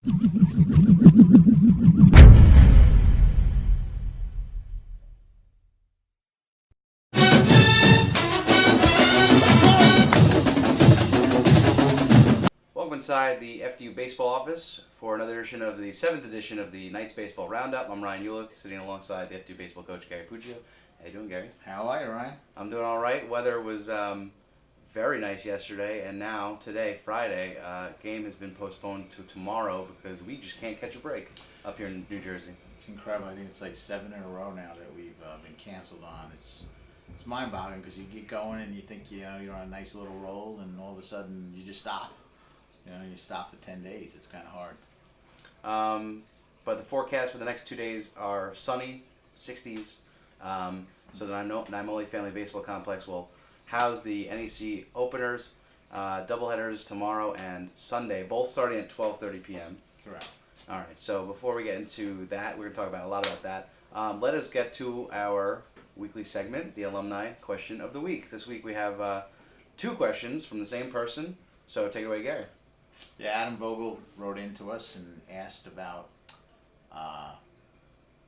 Welcome inside the FDU baseball office for another edition of the 7th edition of the Knights Baseball Roundup. I'm Ryan Uhlich, sitting alongside the FDU baseball coach, Gary Puccio. How you doing, Gary? How are you, Ryan? I'm doing all right. Weather was very nice yesterday, and now, today, Friday, game has been postponed to tomorrow because we just can't catch a break up here in New Jersey. It's incredible. I think it's like 7 in a row now that we've been canceled on. It's mind-boggling because you get going and you think you're on a nice little roll, and all of a sudden you just stop. You stop for 10 days. It's kind of hard. But the forecast for the next 2 days are sunny, 60s. So the Naimoli Family Baseball Complex will house the NEC openers, doubleheaders tomorrow and Sunday, both starting at 12:30 p.m. Correct. All right. So before we get into that, we're going to talk about a lot about that. Let us get to our weekly segment, the Alumni Question of the Week. This week we have 2 questions from the same person. So take it away, Gary. Yeah, Adam Vogel wrote into us and asked about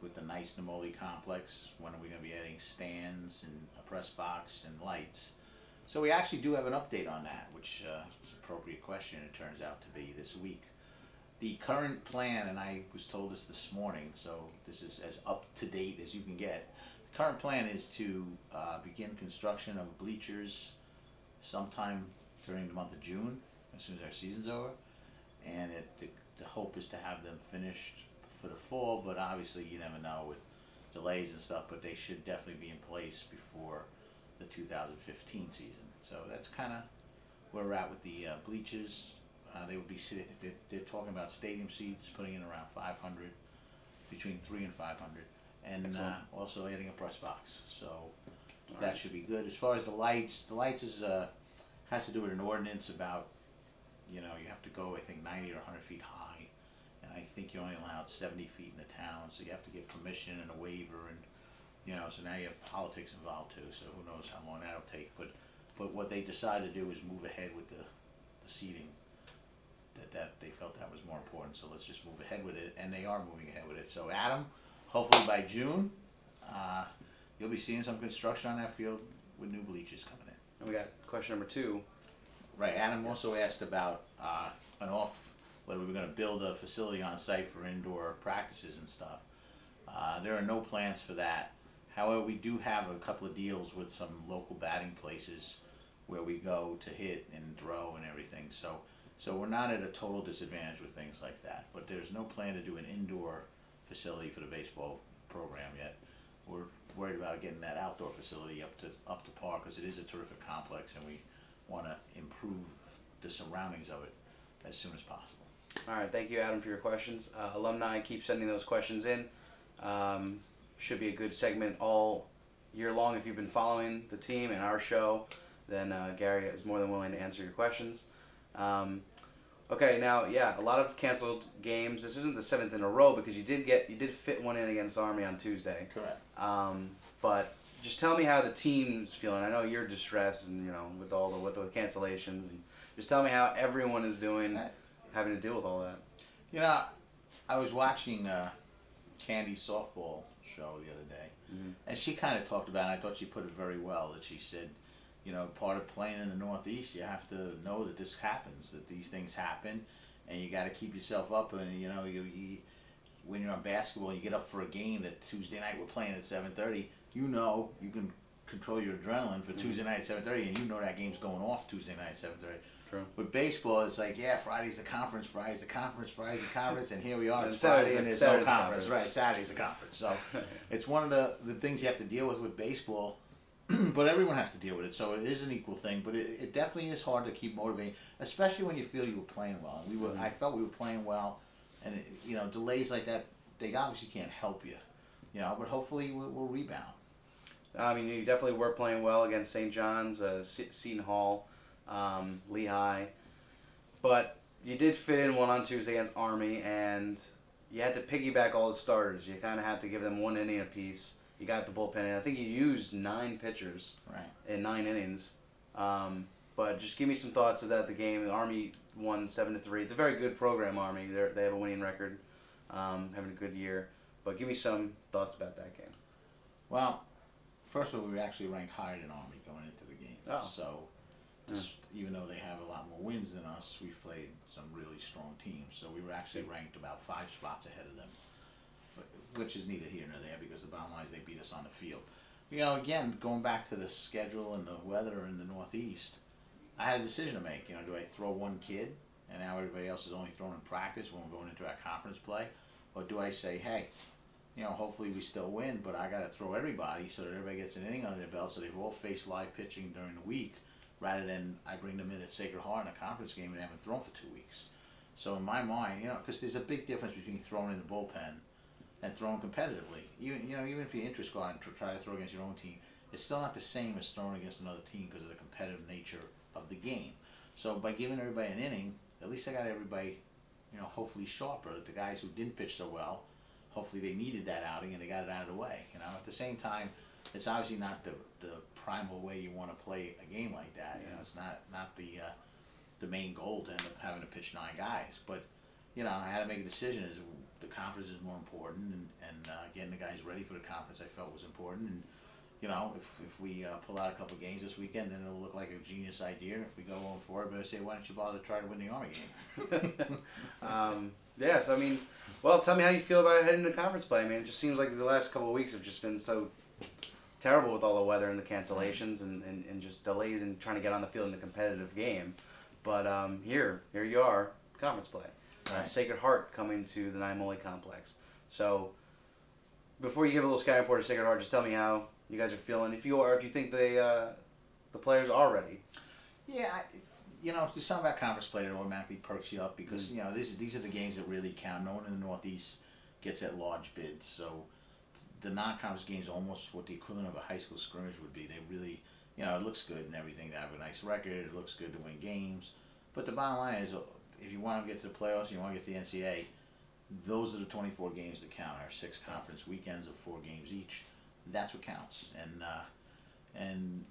with the nice Naimoli complex, when are we going to be adding stands and a press box and lights? So we actually do have an update on that, which is an appropriate question, it turns out to be this week. The current plan, and I was told this morning, so this is as up to date as you can get. The current plan is to begin construction of bleachers sometime during the month of June, as soon as our season's over, and the hope is to have them finished for the fall, but obviously you never know with delays and stuff, but they should definitely be in place before the 2015 season. So that's kind of where we're at with the bleachers. They would be they're talking about stadium seats, putting in around 500, between 300 and 500, and also adding a press box. So that should be good. As far as the lights is has to do with an ordinance about, you have to go, I think, 90 or 100 feet high, and I think you're only allowed 70 feet in the town, so you have to get permission and a waiver, and so now you have politics involved too, so who knows how long that'll take. But what they decided to do is move ahead with the seating. That they felt that was more important, so let's just move ahead with it, and they are moving ahead with it. So Adam, hopefully by June, you'll be seeing some construction on that field with new bleachers coming in. And we got question number 2. Right. Adam also asked about whether we were going to build a facility on site for indoor practices and stuff. There are no plans for that. However, we do have a couple of deals with some local batting places where we go to hit and throw and everything. So we're not at a total disadvantage with things like that. But there's no plan to do an indoor facility for the baseball program yet. We're worried about getting that outdoor facility up to par, because it is a terrific complex, and we want to improve the surroundings of it as soon as possible. All right, thank you, Adam, for your questions. Alumni, keep sending those questions in. Should be a good segment all year long. If you've been following the team and our show, then Gary is more than willing to answer your questions. Okay, now, a lot of canceled games. This isn't the 7th in a row because you did fit one in against Army on Tuesday. Correct. But just tell me how the team's feeling. I know you're distressed, and with the cancellations, and just tell me how everyone is doing, having to deal with all that. I was watching Candy's softball show the other day, and she kind of talked about it. I thought she put it very well. That she said, part of playing in the Northeast, you have to know that this happens, that these things happen, and you got to keep yourself up. And when you're on basketball, you get up for a game that Tuesday night we're playing at 7:30. You can control your adrenaline for Tuesday night at 7:30, and that game's going off Tuesday night at 7:30. True. With baseball, it's like, Friday's the conference, Friday's the conference, and here we are, it's Friday, and there's no conference. Right, Saturday's the conference. So it's one of the things you have to deal with baseball, but everyone has to deal with it, so it is an equal thing, but it definitely is hard to keep motivated, especially when you feel you were playing well. I felt we were playing well, and delays like that, they obviously can't help you, but hopefully we'll rebound. I mean, you definitely were playing well against St. John's, Seton Hall, Lehigh, but you did fit in one on Tuesday against Army, and you had to piggyback all the starters. You kind of had to give them 1 inning apiece. You got the bullpen in. I think you used 9 pitchers in 9 innings. But just give me some thoughts about the game. The Army won 7-3. It's a very good program, Army. They have a winning record, having a good year. But give me some thoughts about that game. Well, first of all, we were actually ranked higher than Army going into the game. Oh. So, even though they have a lot more wins than us, we've played some really strong teams. So we were actually ranked about 5 spots ahead of them, which is neither here nor there because the bottom line is they beat us on the field. Again, going back to the schedule and the weather in the Northeast, I had a decision to make. Do I throw one kid and now everybody else is only throwing in practice when we're going into our conference play? Or do I say, hey, hopefully we still win, but I got to throw everybody so that everybody gets an inning under their belt so they've all faced live pitching during the week rather than I bring them in at Sacred Heart in a conference game and haven't thrown for 2 weeks. So in my mind, because there's a big difference between throwing in the bullpen and throwing competitively. Even if your interests go out and try to throw against your own team, it's still not the same as throwing against another team because of the competitive nature of the game. So by giving everybody an inning, at least I got everybody, hopefully sharper. The guys who didn't pitch so well, hopefully they needed that outing and they got it out of the way. At the same time, it's obviously not the primal way you want to play a game like that. It's not the main goal to end up having to pitch 9 guys. But I had to make a decision. Is the conference is more important, and getting the guys ready for the conference I felt was important. And if we pull out a couple games this weekend, then it'll look like a genius idea. If we go on forward, but I say, why don't you bother to try to win the Army game? Yes, I mean, well, tell me how you feel about heading to conference play. I mean, it just seems like the last couple of weeks have just been so terrible with all the weather and the cancellations and just delays in trying to get on the field in a competitive game. But here you are, conference play. Right. Sacred Heart coming to the Naimole complex. So before you give a little scouting report to Sacred Heart, just tell me how you guys are feeling. If you think the players are ready. Yeah, there's something about conference play that automatically perks you up because these are the games that really count. No one in the Northeast gets at large bids, so the non-conference games are almost what the equivalent of a high school scrimmage would be. They really, it looks good and everything to have a nice record. It looks good to win games, but the bottom line is, if you want to get to the playoffs, you want to get to the NCAA. Those are the 24 games that count. Our 6 conference weekends of 4 games each. That's what counts. And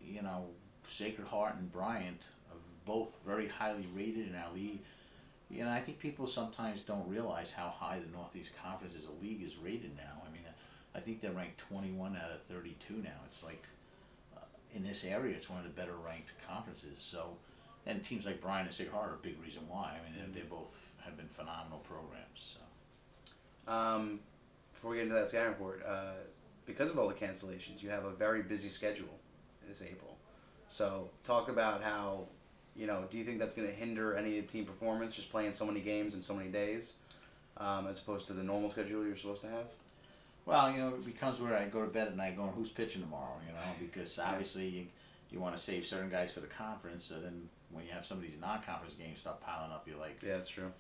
Sacred Heart and Bryant are both very highly rated in our league. I think people sometimes don't realize how high the Northeast Conference as a league is rated now. I mean, I think they're ranked 21 out of 32 now. It's like in this area, it's one of the better ranked conferences. So, and teams like Bryant and Sacred Heart are a big reason why. I mean, they both have been phenomenal programs. So. Before we get into that scouting report, because of all the cancellations, you have a very busy schedule this April. So talk about how, do you think that's going to hinder any of the team performance, just playing so many games in so many days, as opposed to the normal schedule you're supposed to have? Well, it becomes where I go to bed at night going, who's pitching tomorrow, because obviously you want to save certain guys for the conference, so then when you have some of these non-conference games start piling up, you're like, yeah, that's true.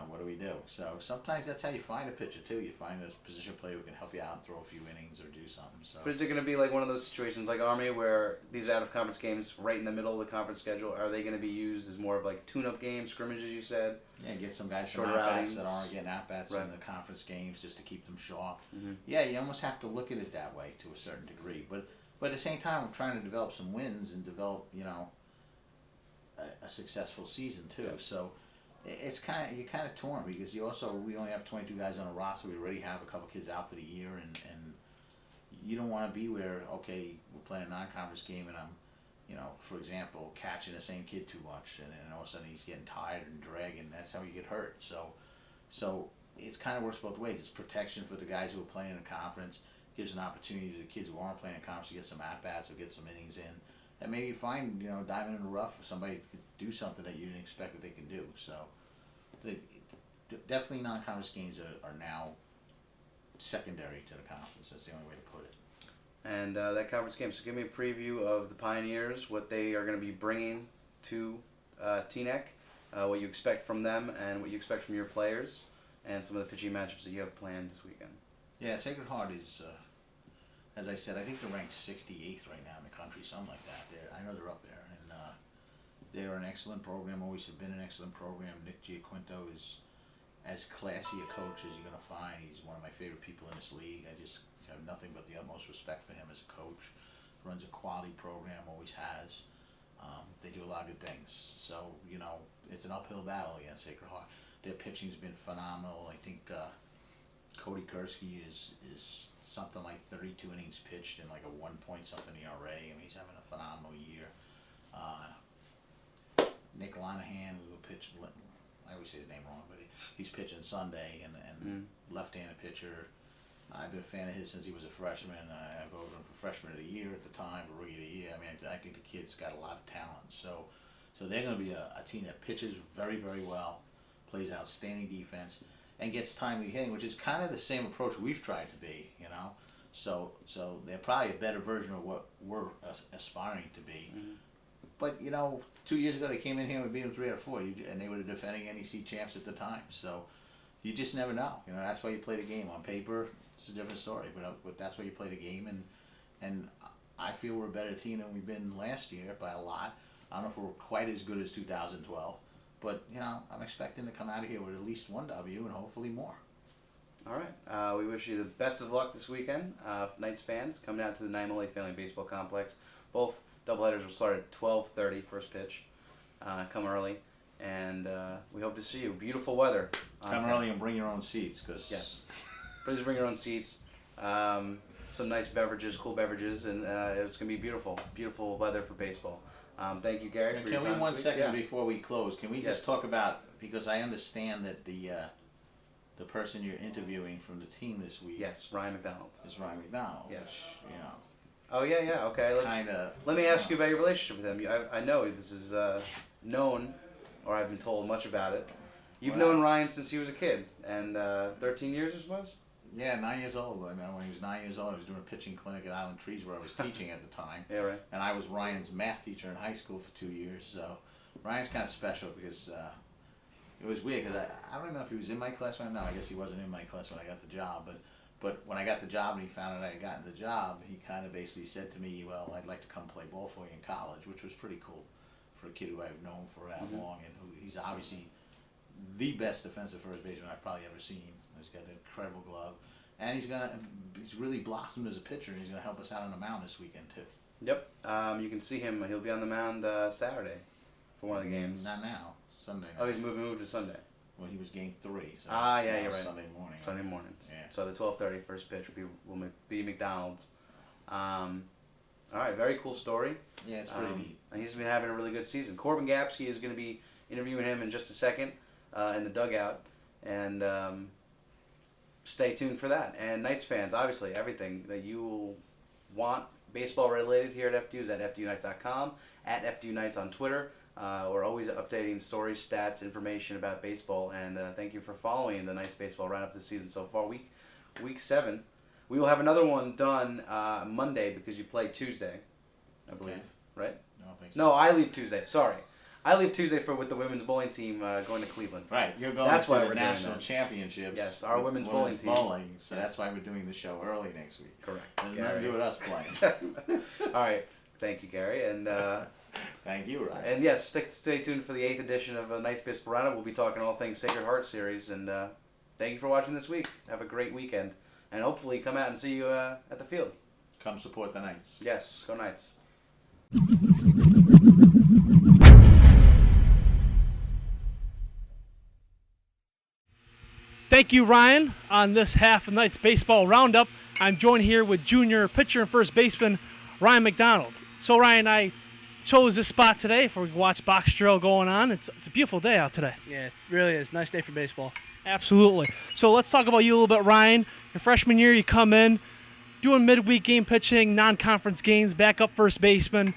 What do we do? So sometimes that's how you find a pitcher too. You find a position player who can help you out and throw a few innings or do something. So. But is it going to be like one of those situations like Army where these out-of-conference games right in the middle of the conference schedule, are they going to be used as more of like tune-up games, scrimmages, you said? Yeah, get some guys shorter some at-bats outings that aren't getting at-bats right in the conference games just to keep them sharp. Mm-hmm. Yeah, you almost have to look at it that way to a certain degree. But at the same time, I'm trying to develop some wins and develop, a successful season too. Yep. So you're kind of torn because we only have 22 guys on a roster. We already have a couple kids out for the year, and you don't want to be where we're playing a non-conference game and I'm, for example, catching the same kid too much, and then all of a sudden he's getting tired and dragging. That's how you get hurt. So it kind of works both ways. It's protection for the guys who are playing in a conference. Gives an opportunity to the kids who aren't playing in conference to get some at-bats or get some innings in. And maybe you find, diamond in the rough, if somebody could do something that you didn't expect that they can do. So, definitely non-conference games are now secondary to the conference. That's the only way to put it. And that conference game, so give me a preview of the Pioneers, what they are going to be bringing to TNEC, what you expect from them, and what you expect from your players, and some of the pitching matchups that you have planned this weekend. Yeah, Sacred Heart is, as I said, I think they're ranked 68th right now in the country, something like that. I know they're up there, and they're an excellent program, always have been an excellent program. Nick Giaquinto is as classy a coach as you're going to find. He's one of my favorite people in this league. I just have nothing but the utmost respect for him as a coach. Runs a quality program, always has. They do a lot of good things. So, it's an uphill battle against Sacred Heart. Their pitching's been phenomenal. I think Cody Kursky is something like 32 innings pitched in like a 1 point something ERA. I mean, he's having a phenomenal year. Nick Linehan, who pitched, I always say his name wrong, but he's pitching Sunday, and left-handed pitcher. I've been a fan of his since he was a freshman. I voted him for freshman of the year at the time, or rookie of the year. I mean, I think the kid's got a lot of talent. So they're going to be a team that pitches very, very well, plays outstanding defense, and gets timely hitting, which is kind of the same approach we've tried to be, So they're probably a better version of what we're aspiring to be. Mm-hmm. But 2 years ago they came in here and we beat them 3 out of 4, and they were the defending NEC champs at the time. So you just never know. That's why you play the game. On paper, it's a different story, but that's why you play the game. And I feel we're a better team than we've been last year by a lot. I don't know if we're quite as good as 2012, but I'm expecting to come out of here with at least one W and hopefully more. All right. We wish you the best of luck this weekend. Knights fans, come down to the Naimole Family Baseball Complex. Both doubleheaders will start at 12:30, first pitch. Come early, and we hope to see you. Beautiful weather. Come early and bring your own seats, because yes, please bring your own seats. Some nice beverages, cool beverages, and it's gonna be beautiful, beautiful weather for baseball. Thank you, Gary. For your Can we time 1 this second week? before we close? Can we Yes. just talk about, because I understand that the person you're interviewing from the team this week Yes, Ryan McDonald. is Ryan McDonald. Yes. Which, Oh yeah. Okay, let me ask you about your relationship with him. I know this is known, or I've been told much about it. You've known Ryan since he was a kid, and 13 years it was? Yeah, 9 years old. I mean, when he was 9 years old, I was doing a pitching clinic at Island Trees where I was teaching at the time. Yeah, right. And I was Ryan's math teacher in high school for 2 years. So Ryan's kind of special because it was weird, because I don't even know if he was in my class right now. I guess he wasn't in my class when I got the job. But when I got the job and he found out I had gotten the job, he kind of basically said to me, well, I'd like to come play ball for you in college, which was pretty cool for a kid who I've known for that long, and who he's obviously the best defensive first baseman I've probably ever seen. He's got an incredible glove, and he's really blossomed as a pitcher, and he's gonna help us out on the mound this weekend too. Yep. You can see him. He'll be on the mound Saturday for one of the games. Not now, Sunday. Oh, he's moved to Sunday. Well, he was game 3, so Yeah, it's you're right. Sunday morning. Sunday mornings. Yeah. So the 12:30 first pitch will be McDonald's. All right, very cool story. Yeah, it's pretty neat. And he's been having a really good season. Corbin Gapsky is going to be interviewing him in just a second in the dugout, and stay tuned for that. And Knights fans, obviously, everything that you will want baseball related here at FDU is at FDUKnights.com, at FDU Knights on Twitter. We're always updating stories, stats, information about baseball, and thank you for following the Knights baseball roundup this season so far. Week 7. We will have another one done Monday because you play Tuesday, I believe, Okay. right? I don't think so. No, I leave Tuesday. Sorry. I leave Tuesday with the women's bowling team going to Cleveland. Right, you're going That's why to we're the doing national that. championships. Yes, our with women's bowling team. So Yes. that's why we're doing the show early next week. Correct. There's nothing to do with us playing. All right. Thank you, Gary. And Thank you, Ryan. and yes, stay tuned for the 8th edition of Knights Baseball Roundup. We'll be talking all things Sacred Heart series. And thank you for watching this week. Have a great weekend. And hopefully come out and see you at the field. Come support the Knights. Yes, go Knights. Thank you, Ryan, on this half of Knights Baseball Roundup. I'm joined here with junior pitcher and first baseman Ryan McDonald. So, Ryan, I chose this spot today for we can watch box drill going on. It's a beautiful day out today. Yeah, it really is. Nice day for baseball. Absolutely. So let's talk about you a little bit, Ryan. Your freshman year, you come in, doing midweek game pitching, non-conference games, backup first baseman.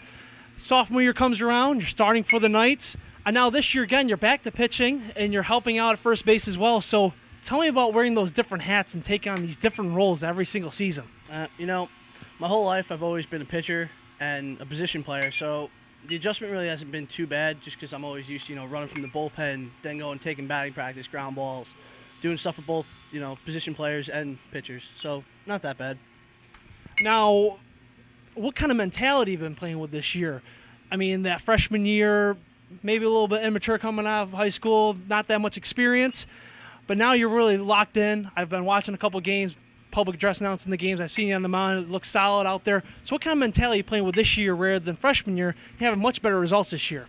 Sophomore year comes around, you're starting for the Knights. And now this year, again, you're back to pitching, and you're helping out at first base as well. So tell me about wearing those different hats and taking on these different roles every single season. My whole life I've always been a pitcher and a position player, so the adjustment really hasn't been too bad just because I'm always used to, running from the bullpen, then going taking batting practice, ground balls, doing stuff with both, position players and pitchers. So not that bad. Now, what kind of mentality have you been playing with this year? I mean, that freshman year, maybe a little bit immature coming out of high school, not that much experience, but now you're really locked in. I've been watching a couple games public address announcing the games. I've seen you on the mound. It looks solid out there. So what kind of mentality are you playing with this year rather than freshman year? You have much better results this year.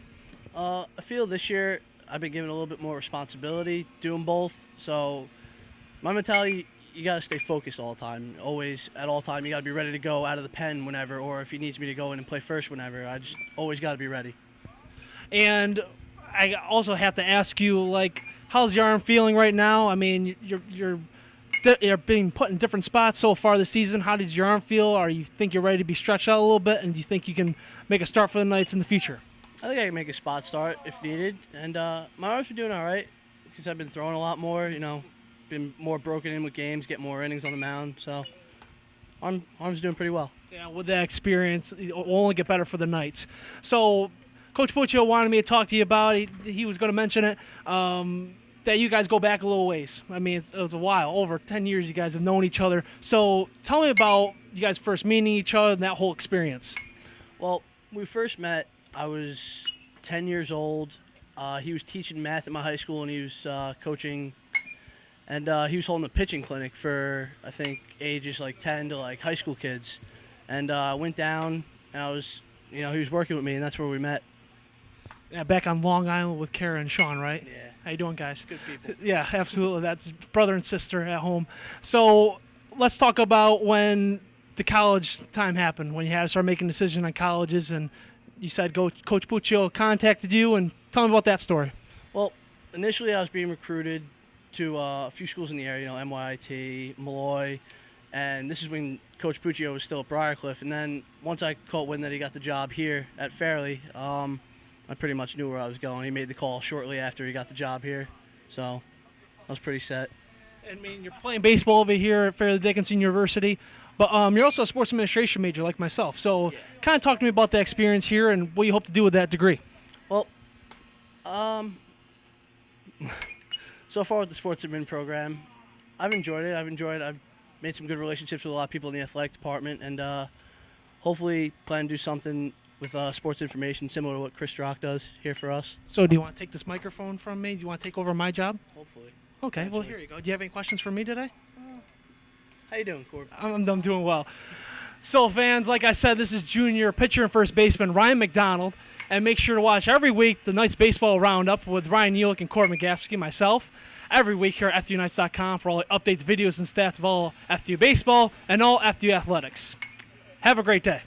I feel this year I've been given a little bit more responsibility doing both. So my mentality, you got to stay focused all the time. Always, at all time, you got to be ready to go out of the pen whenever, or if he needs me to go in and play first whenever. I just always got to be ready. And I also have to ask you, like, how's your arm feeling right now? I mean, you're being put in different spots so far this season. How did your arm feel? Or you think you're ready to be stretched out a little bit? And do you think you can make a start for the Knights in the future? I think I can make a spot start if needed. And my arms are doing all right because I've been throwing a lot more, been more broken in with games, get more innings on the mound. So arms doing pretty well. Yeah, with that experience, it will only get better for the Knights. So Coach Puccio wanted me to talk to you about, he was going to mention it, that you guys go back a little ways. I mean, it was a while, over 10 years you guys have known each other. So tell me about you guys first meeting each other and that whole experience. Well, when we first met, I was 10 years old. He was teaching math at my high school, and he was coaching, and he was holding a pitching clinic for, I think, ages like 10 to like high school kids. And I went down, and I was, he was working with me, and that's where we met. Yeah, back on Long Island with Kara and Sean, right? Yeah. How you doing, guys? Good people. Yeah, absolutely. That's brother and sister at home. So let's talk about when the college time happened, when you had to start making decisions on colleges, and you said Coach Puccio contacted you, and tell me about that story. Well, initially I was being recruited to a few schools in the area, NYIT, Malloy, and this is when Coach Puccio was still at Briarcliff. And then once I caught wind that he got the job here at Fairleigh, I pretty much knew where I was going. He made the call shortly after he got the job here, so I was pretty set. I mean, you're playing baseball over here at Fairleigh Dickinson University, but you're also a sports administration major like myself. So kind of talk to me about the experience here and what you hope to do with that degree. Well, so far with the sports admin program, I've enjoyed it. I've made some good relationships with a lot of people in the athletic department, and hopefully plan to do something with sports information similar to what Chris Strock does here for us. So do you want to take this microphone from me? Do you want to take over my job? Hopefully. Okay, well, here you go. Do you have any questions for me today? How you doing, Corb? I'm doing well. So, fans, like I said, this is junior pitcher and first baseman Ryan McDonald. And make sure to watch every week the Knights Baseball Roundup with Ryan Uhlich and Court McGapsky, myself, every week here at FDUKnights.com for all the updates, videos, and stats of all FDU baseball and all FDU athletics. Have a great day.